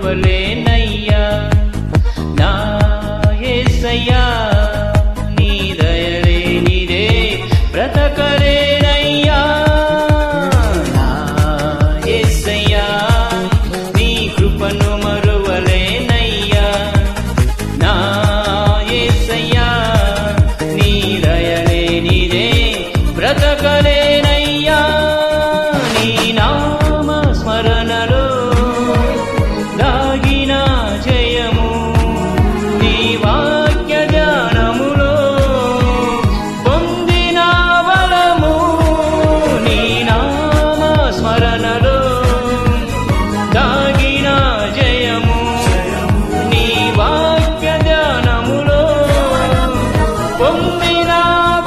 మరువలేనయ్యా నా యేసయ్యా నీ దయలేనిదే బ్రతకలేనయ్యా నా యేసయ్యా నీ కృపను మరువలేనయ్యా నా యేసయ్యా నీ దయలేనిదే బ్రతకలేనయ్యా నీ నామ స్మరణలో దాగిన జయము నీ వాక్య ధ్యానములో పొందిన బలము నీ నామ స్మరణలో దాగిన జయము నీ వాక్య ధ్యానములో పొందిన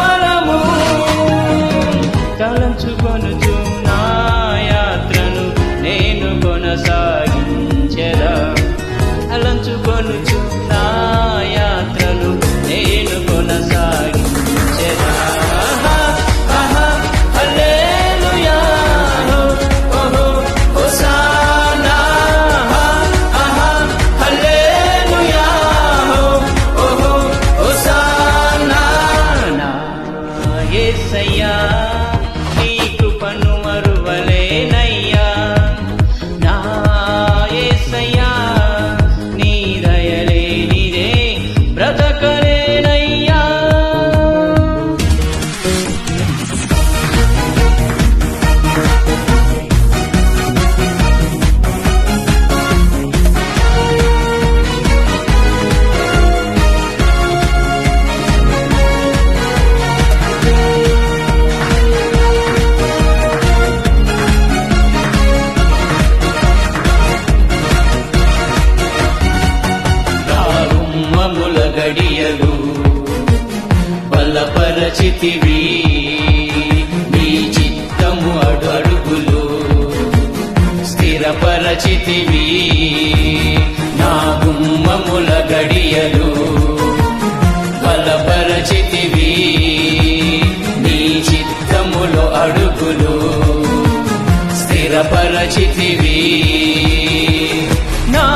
బలము తలంచుకొనుచు నా యాత్రను నేను కొనసాగించెదా అలంచుకొనుచు నా యాత్రను నేను కొనసాగించెదా హల్లెలూయా ఓహో హోసానా హల్లెలూయా ఓహో హోసానా నా యేసయ్యా నీ కృపను మరువలేనయ్యా నా యేసయ్యా నీ దయలేనిదే బ్రతకలేనయ్యా రారుమ్మముల గడియలు బలపరచితివి నీ చిత్తము అడుగులు స్థిరపరచితివి నా గుమ్మముల గడియలు బలపరచితివి నీ చిత్తములో అడుగులు స్థిరపరచితివి నా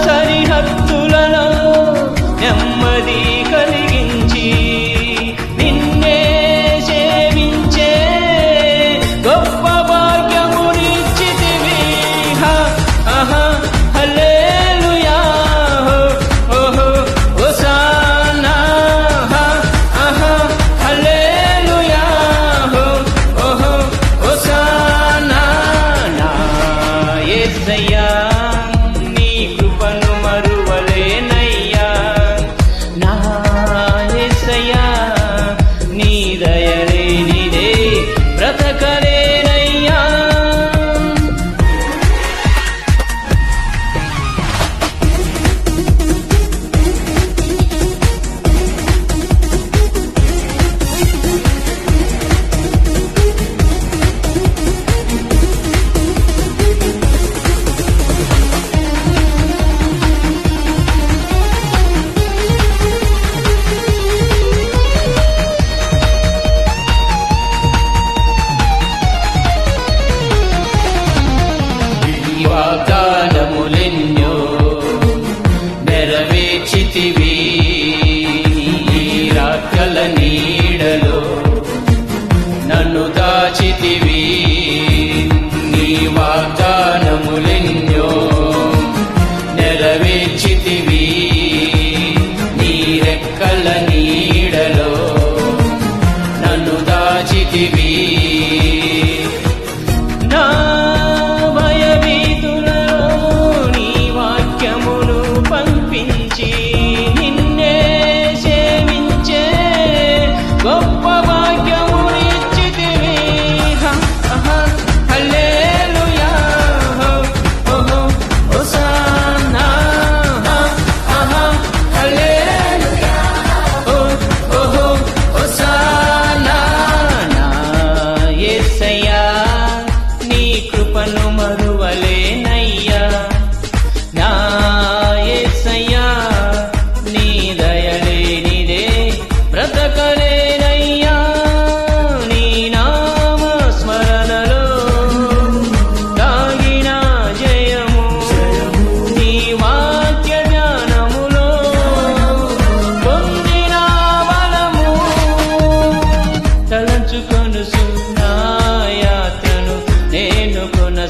సరిహద్దులలో నెమ్మది కలిగించి నిన్నే సేవించే గొప్ప భాగ్యమునిచ్చితివి హల్లెలూయా ఓహో హోసానా హల్లెలూయా ఓహో హోసానా నా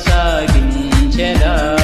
సాగించెదా